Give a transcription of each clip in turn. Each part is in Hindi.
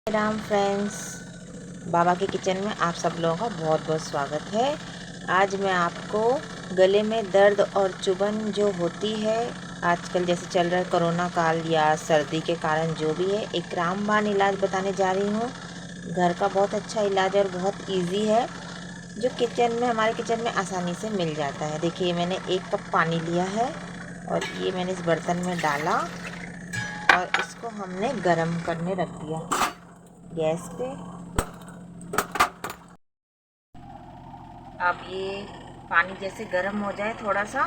राम फ्रेंड्स, बाबा के किचन में आप सब लोगों का बहुत बहुत स्वागत है। आज मैं आपको गले में दर्द और चुभन जो होती है आजकल, जैसे चल रहा है कोरोना काल या सर्दी के कारण जो भी है, एक रामबाण इलाज बताने जा रही हूँ। घर का बहुत अच्छा इलाज और बहुत इजी है, जो हमारे किचन में आसानी से मिल जाता है। देखिए, मैंने 1 कप पानी लिया है और ये मैंने इस बर्तन में डाला और इसको हमने गर्म करने रख दिया गैस पे। अब ये पानी जैसे गर्म हो जाए थोड़ा सा,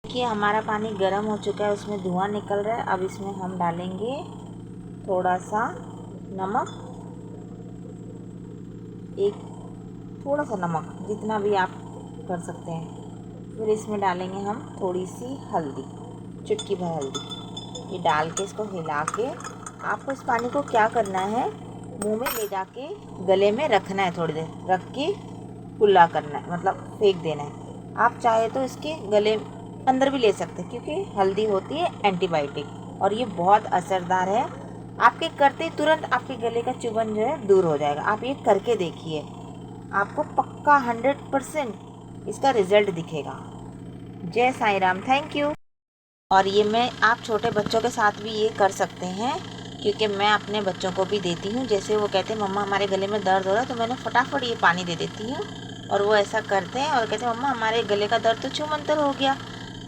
देखिए हमारा पानी गर्म हो चुका है, उसमें धुआं निकल रहा है। अब इसमें हम डालेंगे थोड़ा सा नमक, थोड़ा सा नमक, जितना भी आप कर सकते हैं। फिर इसमें डालेंगे हम थोड़ी सी हल्दी, चुटकी भर हल्दी। ये डाल के इसको हिला के आपको इस पानी को क्या करना है, मुंह में ले जाके गले में रखना है। थोड़ी देर रख के कुल्ला करना है, मतलब फेंक देना है। आप चाहे तो इसके गले अंदर भी ले सकते हैं, क्योंकि हल्दी होती है एंटीबायोटिक और ये बहुत असरदार है। आपके करते ही तुरंत आपके गले का चुभन जो है दूर हो जाएगा। आप ये करके देखिए, आपको पक्का 100% इसका रिजल्ट दिखेगा। जय साईं राम, थैंक यू। और ये मैं आप छोटे बच्चों के साथ भी ये कर सकते हैं, क्योंकि मैं अपने बच्चों को भी देती हूँ। जैसे वो कहते हैं मम्मा हमारे गले में दर्द हो रहा है, तो मैंने फटाफट ये पानी दे देती हूँ और वो ऐसा करते हैं और कहते हैं मम्मा हमारे गले का दर्द तो छूमंतर हो गया।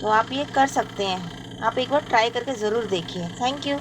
तो आप ये कर सकते हैं, आप एक बार ट्राई करके ज़रूर देखिए। Thank you.